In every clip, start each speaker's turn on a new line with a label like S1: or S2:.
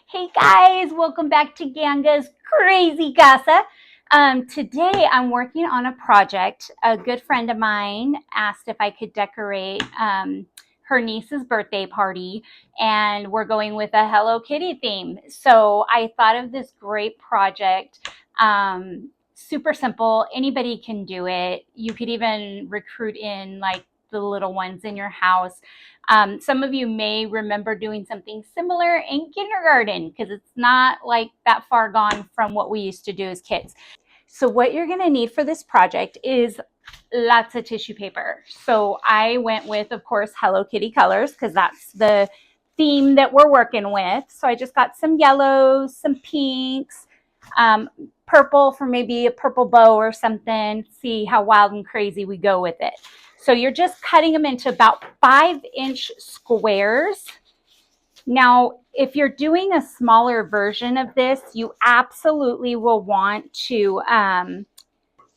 S1: Hey guys, welcome back to Ganga's Crazy Casa. Today I'm working on a project. A good friend of mine asked if I could decorate her niece's birthday party, and we're going with a Hello Kitty theme. So I thought of this great project. Super simple. Anybody can do it. You could even recruit in like the little ones in your house. Some of you may remember doing something similar in kindergarten because it's not like that far gone from what we used to do as kids. So what you're going to need for this project is lots of tissue paper. So I went with, of course, Hello Kitty colors because that's the theme that we're working with. So I just got some yellows, some pinks, purple for maybe a purple bow or something. See how wild and crazy we go with it. So you're just cutting them into about 5-inch squares. Now, if you're doing a smaller version of this, you absolutely will want to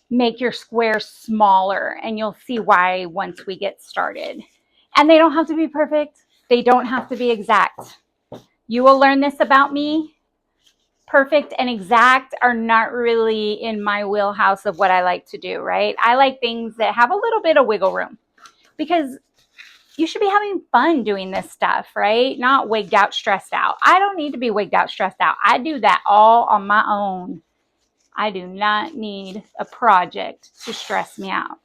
S1: make your squares smaller, and you'll see why once we get started. And they don't have to be perfect. They don't have to be exact. You will learn this about me. Perfect and exact are not really in my wheelhouse of what I like to do, right? I like things that have a little bit of wiggle room because you should be having fun doing this stuff, right? Not wigged out, stressed out. I don't need to be wigged out, stressed out. I do that all on my own. I do not need a project to stress me out.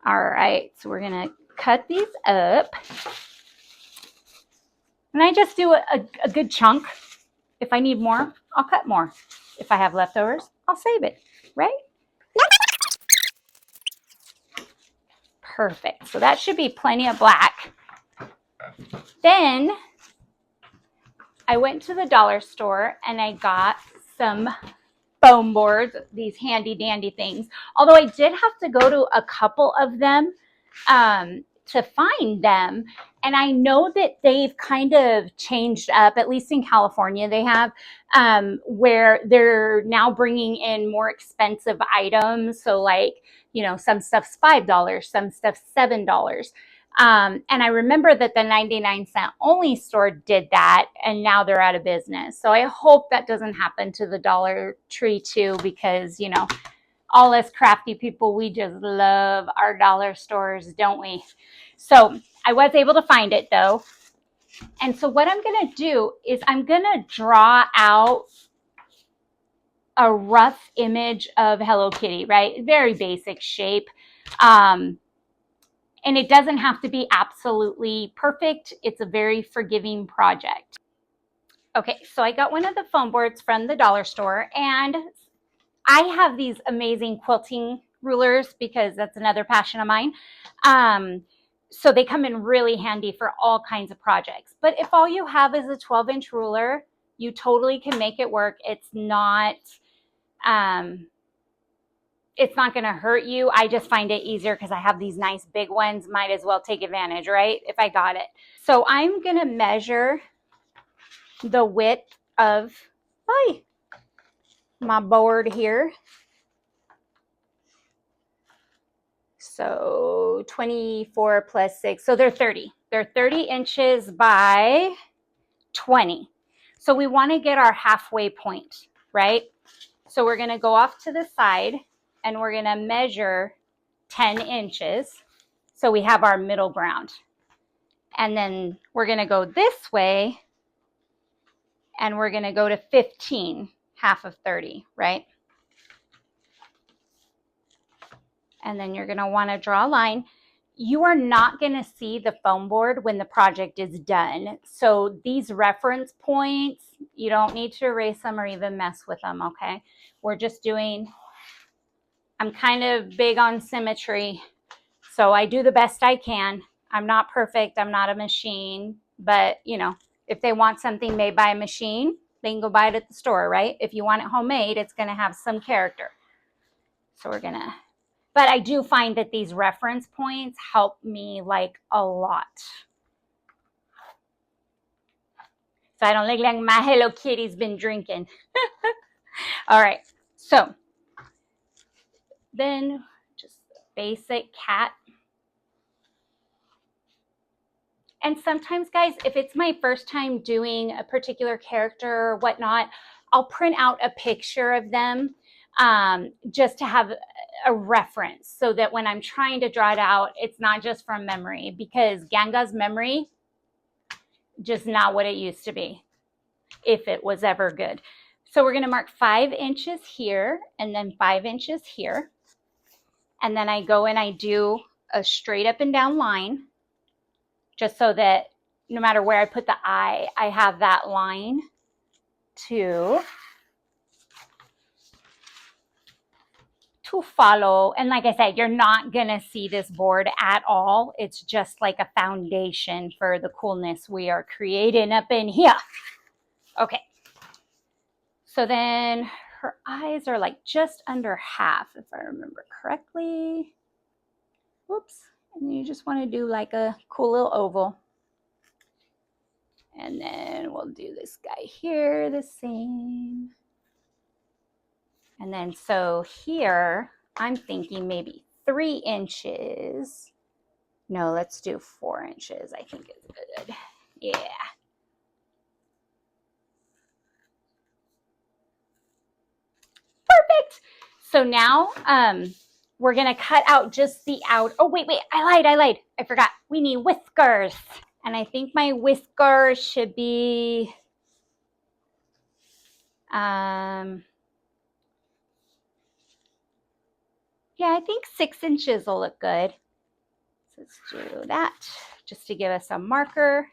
S1: All right, so we're going to cut these up. And I just do a good chunk. If I need more, I'll cut more. If I have leftovers, I'll save it, right? Perfect. So that should be plenty of black. Then I went to the dollar store and I got some foam boards, these handy dandy things. Although I did have to go to a couple of them to find them. And I know that they've kind of changed up, at least in California they have, where they're now bringing in more expensive items. So like, you know, some stuff's $5, some stuff's $7. And I remember that the 99-cent only store did that, and now they're out of business. So I hope that doesn't happen to the Dollar Tree too, because, you know, all us crafty people, we just love our dollar stores, don't we? So I was able to find it though. And so what I'm going to do is I'm going to draw out a rough image of Hello Kitty, right? Very basic shape. And it doesn't have to be absolutely perfect. It's a very forgiving project. Okay, so I got one of the foam boards from the dollar store, and I have these amazing quilting rulers because that's another passion of mine. So they come in really handy for all kinds of projects. But if all you have is a 12-inch ruler, you totally can make it work. It's not going to hurt you. I just find it easier because I have these nice big ones. Might as well take advantage, right? If I got it. So I'm going to measure the width of my board here. So 24 plus 6. So they're 30. They're 30 inches by 20. So we want to get our halfway point, right? So we're going to go off to the side and we're going to measure 10 inches. So we have our middle ground. And then we're going to go this way and we're going to go to 15, half of 30, right? And then you're going to want to draw a line. You are not going to see the foam board when the project is done. So these reference points, you don't need to erase them or even mess with them, okay? We're just doing, I'm kind of big on symmetry, so I do the best I can. I'm not perfect. I'm not a machine, but you know, if they want something made by a machine, they can go buy it at the store, right? If you want it homemade, it's going to have some character. So we're going to, but I do find that these reference points help me like a lot. So I don't look like my Hello Kitty's been drinking. All right, so then just basic cat. And sometimes, guys, if it's my first time doing a particular character or whatnot, I'll print out a picture of them just to have a reference so that when I'm trying to draw it out, it's not just from memory, because Ganga's memory, just not what it used to be, if it was ever good. So we're going to mark 5 inches here and then 5 inches here. And then I go and I do a straight up and down line, just so that no matter where I put the eye, I have that line to follow. And like I said, you're not going to see this board at all. It's just like a foundation for the coolness we are creating up in here. Okay. So then her eyes are like just under half, if I remember correctly. Whoops. And you just want to do like a cool little oval. And then we'll do this guy here the same. And then so here, I'm thinking maybe 3 inches. No, let's do 4 inches. I think is good. Yeah. Perfect. So now we're going to cut out just the out. Oh, wait. I lied. I forgot. We need whiskers. And I think my whiskers should be yeah, I think 6 inches will look good. So let's do that just to give us a marker.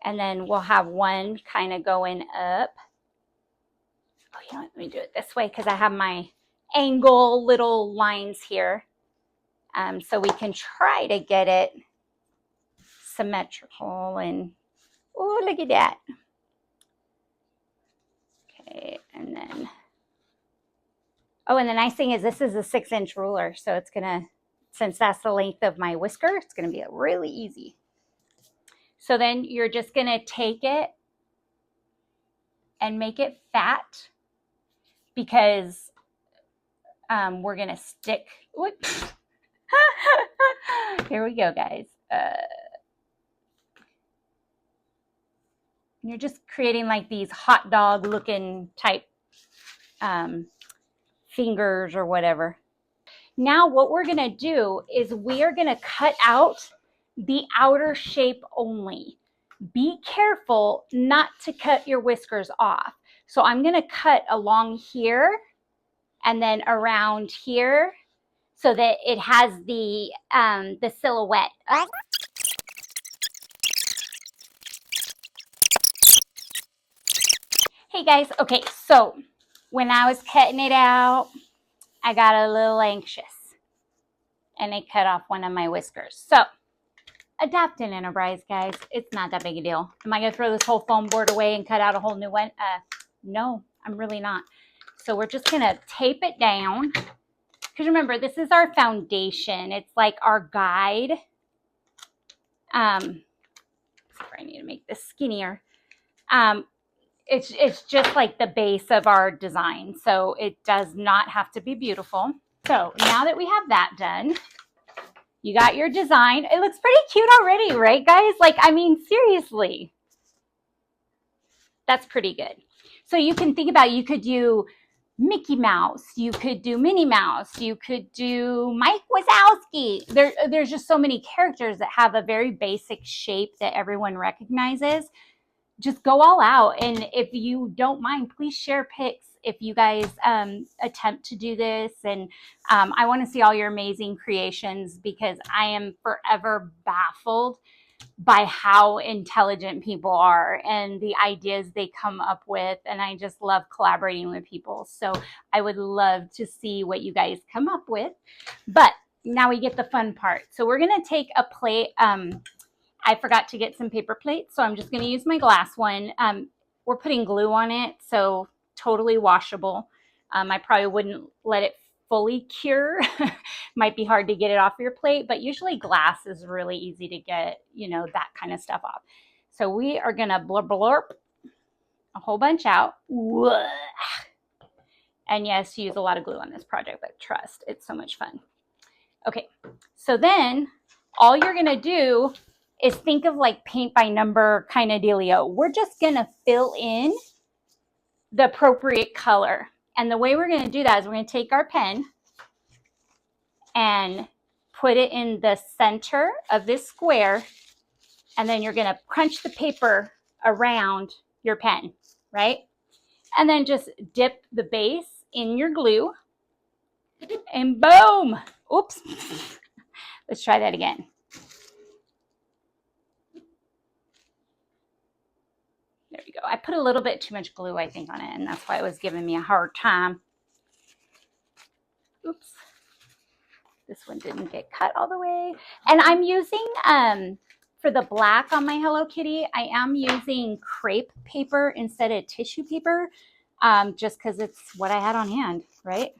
S1: And then we'll have one kind of going up. Oh, you know what? Let me do it this way because I have my angle little lines here. So we can try to get it symmetrical. And oh, look at that. Okay, and then, oh, and the nice thing is this is a 6-inch ruler. So it's gonna, since that's the length of my whisker, it's gonna be really easy. So then you're just gonna take it and make it fat, because we're gonna stick. Here we go, guys. You're just creating like these hot dog looking type fingers or whatever. Now what we're gonna do is we are gonna cut out the outer shape only. Be careful not to cut your whiskers off. So I'm gonna cut along here and then around here so that it has the silhouette. Hey guys, okay, so when I was cutting it out, I got a little anxious and I cut off one of my whiskers. So adapt in Enterprise, guys. It's not that big a deal. Am I gonna throw this whole foam board away and cut out a whole new one? No, I'm really not. So we're just gonna tape it down. Because remember, this is our foundation. It's like our guide. Sorry, I need to make this skinnier. It's just like the base of our design. So it does not have to be beautiful. So now that we have that done, you got your design. It looks pretty cute already, right, guys? Like, I mean, seriously. That's pretty good. So you can think about, you could do Mickey Mouse, you could do Minnie Mouse, you could do Mike Wazowski. There's just so many characters that have a very basic shape that everyone recognizes. Just go all out. And if you don't mind, please share pics if you guys attempt to do this. And I want to see all your amazing creations, because I am forever baffled by how intelligent people are and the ideas they come up with. And I just love collaborating with people. So I would love to see what you guys come up with. But now we get the fun part. So we're going to take a plate. I forgot to get some paper plates, so I'm just going to use my glass one. We're putting glue on it, so totally washable. I probably wouldn't let it fully cure. Might be hard to get it off your plate, but usually glass is really easy to get, you know, that kind of stuff off. So we are going to blurp a whole bunch out. And yes, use a lot of glue on this project, but trust, it's so much fun. Okay, so then all you're going to do is think of like paint by number kind of dealio. We're just going to fill in the appropriate color. And the way we're going to do that is we're going to take our pen and put it in the center of this square, and then you're going to crunch the paper around your pen, right? And then just dip the base in your glue, and boom. Oops. Let's try that again. There we go. I put a little bit too much glue, I think, on it, and that's why it was giving me a hard time. Oops. This one didn't get cut all the way. And I'm using, for the black on my Hello Kitty, I am using crepe paper instead of tissue paper, just because it's what I had on hand, right?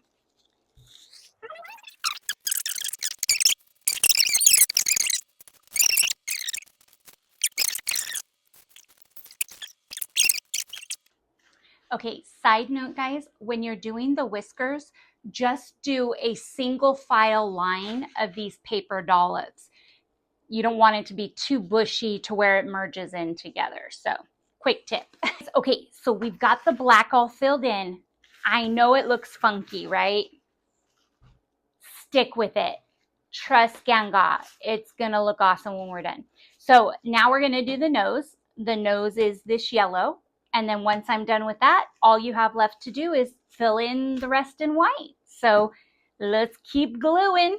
S1: Okay, side note, guys, when you're doing the whiskers, just do a single file line of these paper dollops. You don't want it to be too bushy to where it merges in together. So, quick tip. Okay, so we've got the black all filled in. I know it looks funky, right? Stick with it. Trust Ganga. It's going to look awesome when we're done. So now we're going to do the nose. The nose is this yellow. And then once I'm done with that, all you have left to do is fill in the rest in white. So let's keep gluing.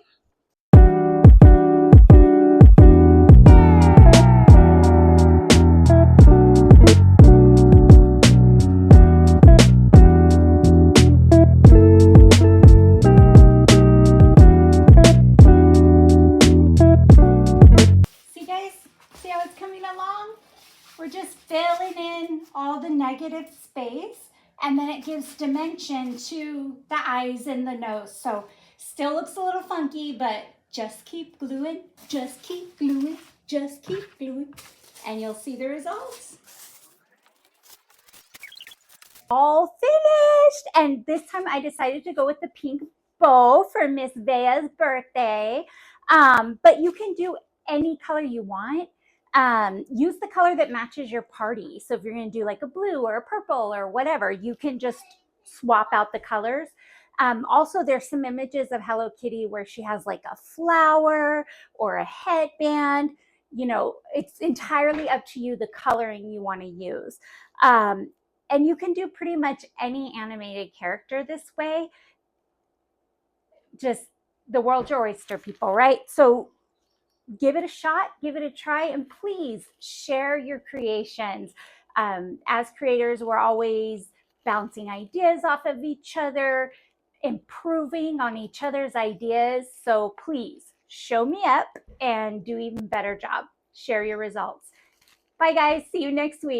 S1: See guys, see how it's coming along? We're just filling in all the negative space, and then it gives dimension to the eyes and the nose. So still looks a little funky, but just keep gluing, just keep gluing, just keep gluing, and you'll see the results. All finished. And this time I decided to go with the pink bow for Miss Vea's birthday. But you can do any color you want. Use the color that matches your party. So if you're going to do like a blue or a purple or whatever, you can just swap out the colors. Also, there's some images of Hello Kitty where she has like a flower or a headband. You know, it's entirely up to you the coloring you want to use. And you can do pretty much any animated character this way. Just the world's your oyster, people, right? So give it a shot, give it a try, and please share your creations. As creators, we're always bouncing ideas off of each other, improving on each other's ideas. So please show me up and do even better job. Share your results. Bye guys, see you next week.